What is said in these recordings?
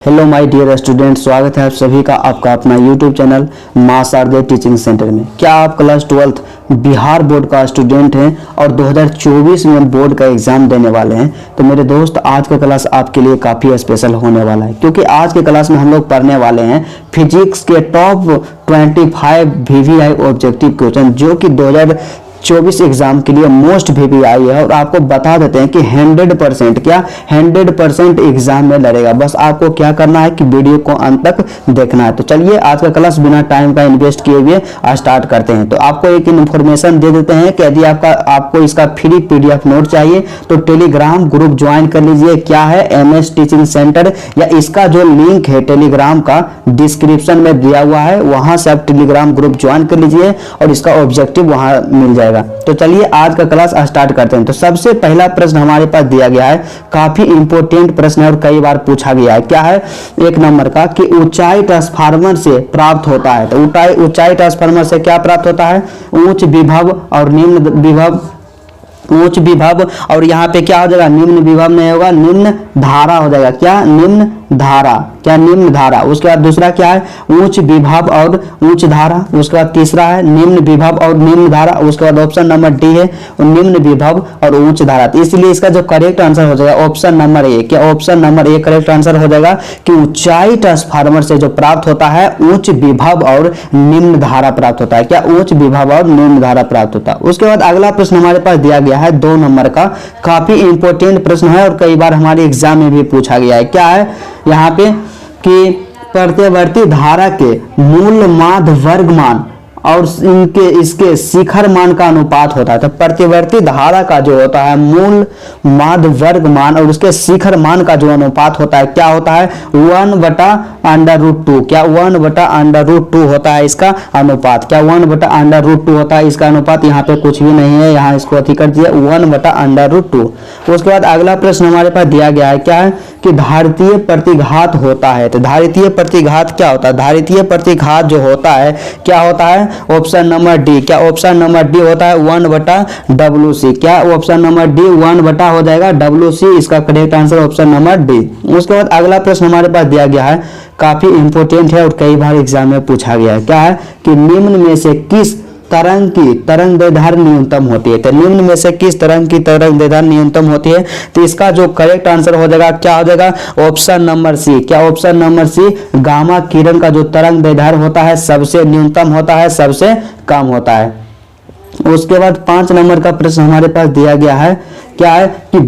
Hello my dear student, स्वागत है आप सभी का आपका अपना यूट्यूब चैनल मां शारदे टीचिंग सेंटर में। क्या आप क्लास 12th बिहार बोर्ड का स्टूडेंट हैं और 2024 में बोर्ड का एग्जाम देने वाले हैं? तो मेरे दोस्त, आज का क्लास आपके लिए काफ़ी स्पेशल होने वाला है, क्योंकि आज के क्लास में हम लोग पढ़ने वाले हैं फिजिक्स के टॉप 25 VVI ऑब्जेक्टिव क्वेश्चन, जो कि 2024 एग्जाम के लिए मोस्ट VVI है। और आपको बता देते हैं कि 100% एग्जाम में लड़ेगा। बस आपको क्या करना है कि वीडियो को अंत तक देखना है। तो चलिए आज का क्लास बिना टाइम का इन्वेस्ट किए हुए स्टार्ट करते हैं। तो आपको एक इन्फॉर्मेशन दे देते हैं कि यदि आपको इसका फ्री PDF नोट चाहिए तो टेलीग्राम ग्रुप ज्वाइन कर लीजिए। क्या है? MS टीचिंग सेंटर, या इसका जो लिंक है टेलीग्राम का डिस्क्रिप्शन में दिया हुआ है, वहां से आप टेलीग्राम ग्रुप ज्वाइन कर लीजिए और इसका ऑब्जेक्टिव वहां मिल जाएगा। तो चलिए आज का क्लास स्टार्ट करते हैं। तो सबसे पहला प्रश्न हमारे पास दिया गया है, काफी इंपॉर्टेंट प्रश्न है और कई बार पूछा गया है। क्या है? 1 नंबर का कि ऊंचाई ट्रांसफार्मर से प्राप्त होता है। तो ऊंचाई ट्रांसफार्मर से क्या प्राप्त होता है? उच्च विभव और निम्न विभव। उच्च विभव और यहाँ पे क्या हो जाएगा? निम्न विभव नहीं होगा, निम्न धारा हो जाएगा। क्या? निम्न धारा। क्या? निम्न धारा। उसके बाद दूसरा क्या है? उच्च विभव और उच्च धारा। उसके बाद तीसरा है निम्न विभव और निम्न धारा। उसके बाद ऑप्शन नंबर डी है निम्न विभव और उच्च धारा। तो इसलिए इसका जो करेक्ट आंसर हो जाएगा ऑप्शन नंबर ए। क्या option number A correct answer हो जाएगा कि ऊंचाई ट्रांसफार्मर से जो प्राप्त होता है उच्च विभव और निम्न धारा प्राप्त होता है। क्या? उच्च विभव और निम्न धारा प्राप्त होता है। उसके बाद अगला प्रश्न हमारे पास दिया गया है 2 नंबर का, काफी इंपॉर्टेंट प्रश्न है और कई बार हमारे एग्जाम में भी पूछा गया है। क्या है यहाँ पे कि प्रत्यवर्ती धारा के मूल माध्य वर्ग मान और इसके शिखर मान का अनुपात होता है। तो प्रतिवर्ती धारा का जो होता है मूल माध्य वर्ग मान और उसके शिखर मान का जो अनुपात होता है, क्या होता है? 1/√2। क्या? 1/√2 होता है इसका अनुपात। क्या? 1/√2 होता है इसका अनुपात। यहाँ पे कुछ भी नहीं है, यहाँ इसको अति कर दिया 1/√2। उसके बाद अगला प्रश्न हमारे पास दिया गया है। क्या है कि धारितीय प्रतिघात होता है। तो धारितीय प्रतिघात क्या होता है? धारितीय प्रतिघात जो होता है क्या होता है? Option number D. क्या ऑप्शन नंबर डी होता है 1/WC। क्या ऑप्शन नंबर डी 1 हो जाएगा WC, इसका correct answer option number D. उसके बाद अगला प्रश्न हमारे पास दिया गया है, काफी इंपॉर्टेंट है और कई बार एग्जाम में पूछा गया है। क्या है कि निम्न में से किस तरंग की तरंग दैर्ध्य न्यूनतम होती है। तो निम्न में से किस तरंग की तरंग दैर्ध्य न्यूनतम होती है? तो इसका जो करेक्ट आंसर हो जाएगा क्या हो जाएगा? Option number C. क्या ऑप्शन नंबर सी? गामा किरण का जो तरंग दैर्ध्य होता है सबसे न्यूनतम होता है, सबसे कम होता है। उसके बाद 5 नंबर का प्रश्न हमारे पास दिया गया है। क्या है कि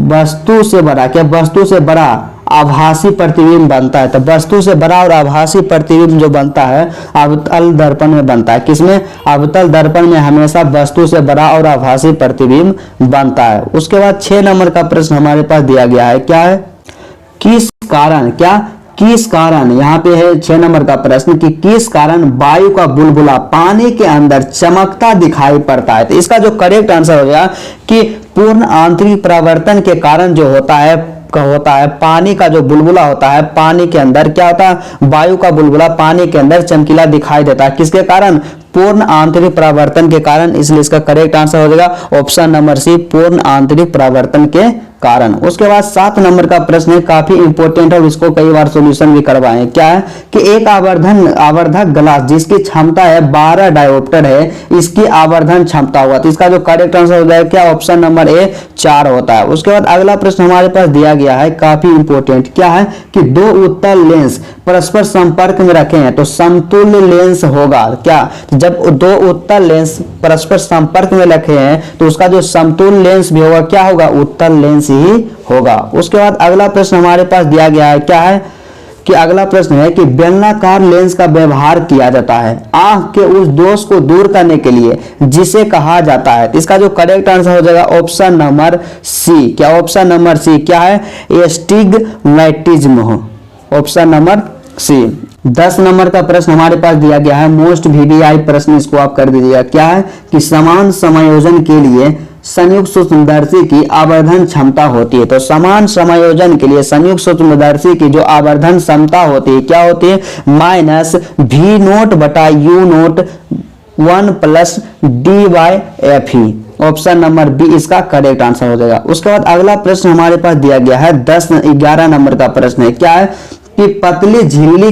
वस्तु से बड़ा, क्या वस्तु से बड़ा आभासी प्रतिबिंब बनता है। तो वस्तु से बड़ा और आभासी प्रतिबिंब जो बनता है अवतल दर्पण में बनता है। किसमें? अवतल दर्पण में हमेशा वस्तु से बड़ा और आभासी प्रतिबिंब बनता है। उसके बाद 6 नंबर का प्रश्न हमारे पास दिया गया है। क्या है? किस कारण, क्या किस कारण, यहाँ पे है 6 नंबर का प्रश्न कि किस कारण वायु का बुलबुला पानी के अंदर चमकता दिखाई पड़ता है। तो इसका जो करेक्ट आंसर हो गया कि पूर्ण आंतरिक परावर्तन के कारण जो होता है पानी का जो बुलबुला होता है पानी के अंदर क्या होता है? वायु का बुलबुला पानी के अंदर चमकीला दिखाई देता है। किसके कारण? पूर्ण आंतरिक परावर्तन के कारण। इसलिए इसका करेक्ट आंसर हो जाएगा ऑप्शन नंबर सी, पूर्ण आंतरिक परावर्तन के कारण। उसके बाद 7 नंबर का प्रश्न है, काफी इंपॉर्टेंट है और इसको कई बार सॉल्यूशन भी करवाए। क्या है कि एक आवर्धक ग्लास जिसकी क्षमता है 12 डायोप्टर है, इसकी आवर्धन क्षमता होगा। तो इसका जो करेक्ट आंसर हो जाएगा क्या? ऑप्शन नंबर ए 4 होता है। उसके बाद अगला प्रश्न हमारे पास दिया गया है, काफी इंपॉर्टेंट। क्या है कि 2 उत्तल लेंस परस्पर संपर्क में रखे हैं तो समतुल्य लेंस होगा। क्या? जब 2 उत्तल लेंस परस्पर संपर्क में रखे हैं तो उसका जो समतुल्य लेंस भी होगा क्या होगा? उत्तल लेंस ही होगा। उसके बाद अगला प्रश्न हमारे पास दिया गया है। क्या है कि अगला प्रश्न है कि बेलनाकार लेंस का व्यवहार किया जाता है आंख के उस दोष को दूर करने के लिए जिसे कहा जाता है। इसका जो करेक्ट आंसर हो जाएगा ऑप्शन नंबर सी। क्या ऑप्शन नंबर सी? क्या है? Astigmatism. Option number C. 10 number का प्रश्न हमारे पास दिया गया है, मोस्ट VVI प्रश्न, इसको आप कर दीजिएगा। क्या है कि समान समायोजन के लिए संयुक्त सूक्ष्मदर्शी की आवर्धन क्षमता होती है। तो समान समायोजन के लिए संयुक्त सूक्ष्मदर्शी की जो आवर्धन क्षमता होती है क्या होती है? -V0/U0 1 + D/FE। Option number B इसका करेक्ट आंसर हो जाएगा। उसके बाद अगला प्रश्न हमारे पास दिया गया है 11 नंबर का प्रश्न है। क्या है कि पतली झिल्ली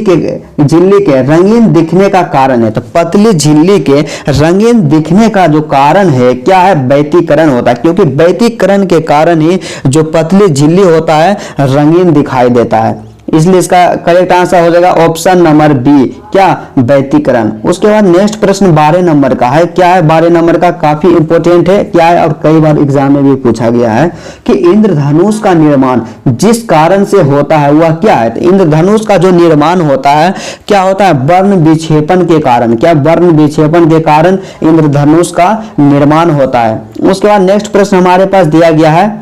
के रंगीन दिखने का कारण है। तो पतली झिल्ली के रंगीन दिखने का जो कारण है क्या है, व्यतिकरण होता है, क्योंकि व्यतिकरण के कारण ही जो पतली झिल्ली होता है रंगीन दिखाई देता है। इसलिए इसका करेक्ट आंसर हो जाएगा ऑप्शन नंबर बी, क्या, व्यतिकरण। उसके बाद नेक्स्ट प्रश्न 12 नंबर का है। क्या है 12 नंबर का, काफी इंपोर्टेंट है, क्या है और कई बार एग्जाम में भी पूछा गया है कि इंद्रधनुष का निर्माण जिस कारण से होता है वह क्या है। तो इंद्रधनुष का जो निर्माण होता है क्या होता है, वर्ण विक्षेपण के कारण। क्या, वर्ण विक्षेपण के कारण इंद्रधनुष का निर्माण होता है। उसके बाद नेक्स्ट प्रश्न हमारे पास दिया गया है,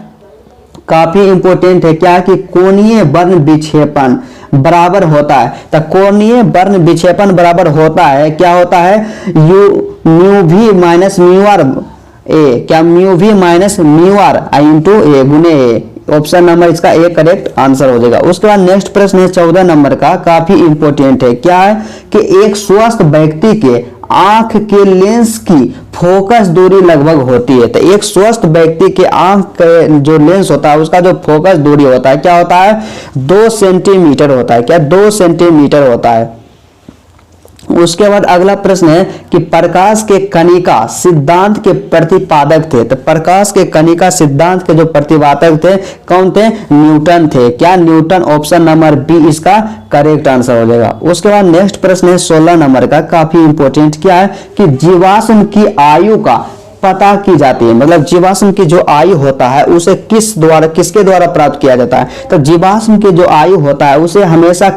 काफी इंपोर्टेंट है, क्या है कि कोणीय वर्ण विक्षेपण बराबर होता है। तो कोणीय वर्ण विक्षेपण बराबर होता है, क्या होता है, mu v minus mu r a, क्या, mu v minus mu r I into a गुने ए। ऑप्शन नंबर इसका ए करेक्ट आंसर हो जाएगा। उसके बाद नेक्स्ट प्रश्न है 14 नंबर का, काफी इंपोर्टेंट है, क्या है कि एक स्वस्थ व्यक्ति के आंख के लेंस की फोकस दूरी लगभग होती है। तो एक स्वस्थ व्यक्ति के आंख के जो लेंस होता है उसका जो फोकस दूरी होता है क्या होता है, 2 सेंटीमीटर होता है। क्या, 2 सेंटीमीटर होता है। उसके बाद अगला प्रश्न है कि प्रकाश के कणिका सिद्धांत के प्रतिपादक थे। तो प्रकाश के कणिका सिद्धांत के जो प्रतिपादक थे कौन थे, न्यूटन थे। क्या, न्यूटन। ऑप्शन नंबर बी इसका करेक्ट आंसर हो जाएगा। उसके बाद नेक्स्ट प्रश्न है 16 नंबर का, काफी इंपोर्टेंट, क्या है कि जीवाश्म की आयु का पता की जाती है। मतलब जीवाश्म की जो आयु होता है उसे किसके द्वारा प्राप्त किया जाता है। तो जीवाश्म की जो आयु होता है उसे हमेशा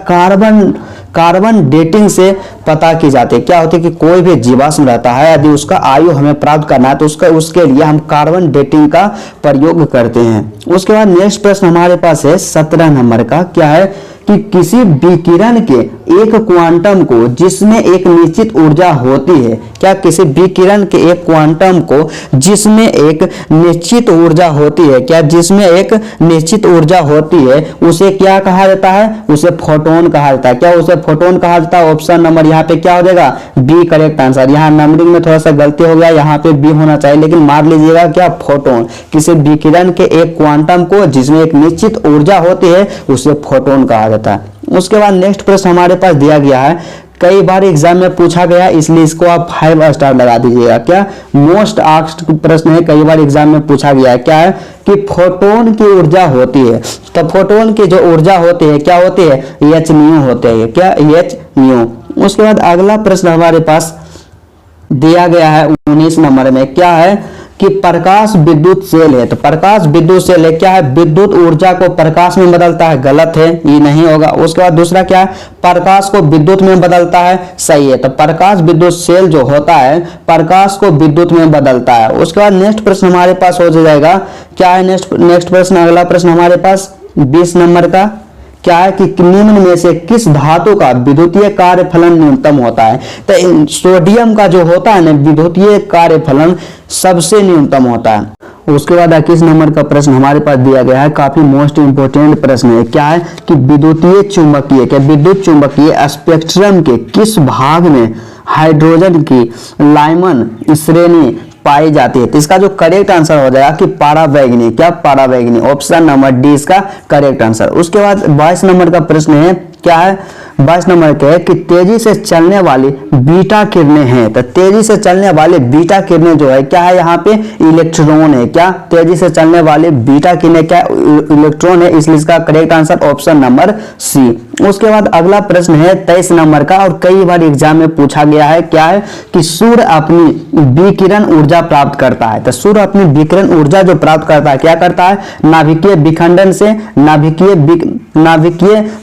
कार्बन डेटिंग से पता की जाती है। क्या होती है कि कोई भी जीवाश्म रहता है यदि उसका आयु हमें प्राप्त करना है तो उसके लिए हम कार्बन डेटिंग का प्रयोग करते हैं। उसके बाद नेक्स्ट प्रश्न हमारे पास है 17 नंबर का, क्या है कि किसी विकिरण के एक क्वांटम को जिसमें एक निश्चित ऊर्जा होती है। क्या, किसी विकिरण के एक क्वांटम को जिसमें एक निश्चित ऊर्जा होती है, क्या, जिसमें एक निश्चित ऊर्जा होती है उसे क्या कहा जाता है, उसे फोटोन कहा जाता है। क्या, उसे फोटोन कहा जाता है। ऑप्शन नंबर यहाँ पे क्या हो जाएगा, बी करेक्ट आंसर। यहाँ नंबरिंग में थोड़ा सा गलती हो गया, यहाँ पे बी होना चाहिए, लेकिन मार लीजिएगा क्या, फोटोन। किसी विकिरण के एक क्वांटम को जिसमें एक निश्चित ऊर्जा होती है उसे फोटोन कहा जाता है। उसके बाद नेक्स्ट प्रश्न हमारे पास दिया गया है, कई बार एग्जाम में पूछा गया इसलिए इसको आप 5 स्टार लगा दीजिएगा। क्या, मोस्ट आस्क्ड प्रश्न है, कई बार एग्जाम में पूछा गया है। क्या है कि फोटोन की ऊर्जा होती है। तो फोटोन की जो ऊर्जा होती है क्या होती है, एच न्यू होते हैं। क्या, एच न्यू। उसके बाद अगला प्रश्न हमारे पास दिया गया है 19 नंबर में, क्या है कि प्रकाश विद्युत सेल है। तो प्रकाश विद्युत सेल है, क्या है, विद्युत ऊर्जा को प्रकाश में बदलता है, गलत है, ये नहीं होगा। उसके बाद दूसरा क्या है, प्रकाश को विद्युत में बदलता है, सही है। तो प्रकाश विद्युत सेल जो होता है प्रकाश को विद्युत में बदलता है। उसके बाद नेक्स्ट प्रश्न हमारे पास हो जाएगा, क्या है नेक्स्ट प्रश्न, अगला प्रश्न हमारे पास 20 नंबर का, क्या है कि निम्न में से किस धातु का विद्युतीय कार्यफलन न्यूनतम होता है। तो सोडियम का जो होता है ना विद्युतीय कार्यफलन सबसे न्यूनतम होता है। उसके बाद 21 नंबर का प्रश्न हमारे पास दिया गया है, काफी मोस्ट इंपोर्टेंट प्रश्न है, क्या है कि विद्युत चुंबकीय स्पेक्ट्रम के किस भाग में हाइड्रोजन की लाइमन श्रेणी पाई जाती है। तो इसका जो करेक्ट आंसर हो जाएगा कि पारावैंगनी। क्या, पारावैंगनी। ऑप्शन नंबर डी इसका करेक्ट आंसर। उसके बाद 22 नंबर का प्रश्न है, क्या है 22 नंबर के कि तेजी से चलने वाली बीटा किरणें हैं। तो तेजी से चलने वाले बीटा किरणें जो है क्या है, यहाँ पे इलेक्ट्रॉन है। क्या, तेजी से चलने वाले बीटा किरणें क्या, इलेक्ट्रॉन है, इसलिए इसका correct answer option number C. उसके बाद अगला प्रश्न है 23 नंबर का और कई बार एग्जाम में पूछा गया है, क्या है कि सूर्य अपनी विकिरण ऊर्जा प्राप्त करता है। तो सूर्य अपनी विकिरण ऊर्जा जो प्राप्त करता है क्या करता है, नाभिकीय विखंडन से, नाभिकीय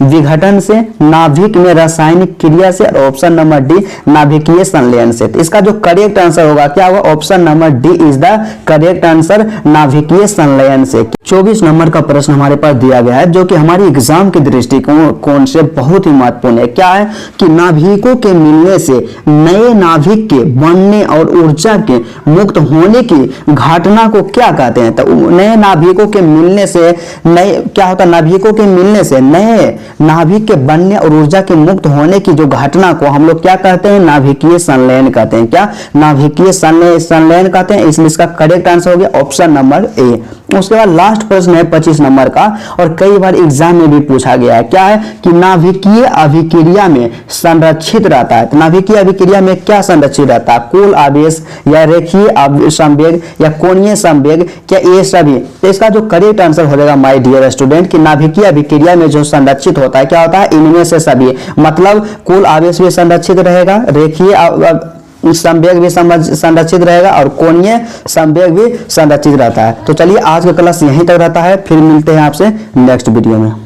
विघटन से, नाभिक में रासायनिक क्रिया से, और ऑप्शन नंबर डी नाभिकीय संलयन से। तो इसका जो करेक्ट आंसर होगा क्या होगा, option number D is the correct answer, नाभिकीय संलयन से। 24 नंबर का प्रश्न हमारे पास दिया गया है जो कि हमारी एग्जाम के दृष्टिकोण से बहुत ही महत्वपूर्ण है। क्या है कि नाभिकों के मिलने से नए नाभिक के बनने और ऊर्जा के मुक्त होने की घटना को क्या कहते हैं। तो नए नाभिकों के मिलने से नए क्या होता है, नाभिकों के मिलने से नए नाभिक के बनने और ऊर्जा के मुक्त होने की जो घटना को हम लोग क्या कहते हैं, नाभिकीय संलयन कहते हैं। क्या, नाभिकीय संलयन कहते हैं, इसलिए इसका करेक्ट आंसर हो गया ऑप्शन नंबर ए। उसके बाद लास्ट प्रश्न है 25 नंबर का, और कई बार एग्जाम में भी पूछा गया है। क्या है कि नाभिकीय अभिक्रिया में संरक्षित रहता है। तो नाभिकीय अभिक्रिया में क्या संरक्षित रहता है? कुल आवेश या रेखीय संवेग या कोणीय संवेग, क्या ये सभी? तो इसका जो करेक्ट आंसर हो जाएगा माय डियर स्टूडेंट कि नाभिकीय अभिक्रिया में जो संरक्षित होता है क्या होता है? इनमें से सभी, मतलब कुल आवेश भी संरक्षित रहेगा, रेखीय संवेग भी संरक्षित रहेगा और कोणीय संवेग भी संरक्षित रहता है। तो चलिए आज का क्लास यहीं तक रहता है, फिर मिलते हैं आपसे नेक्स्ट वीडियो में।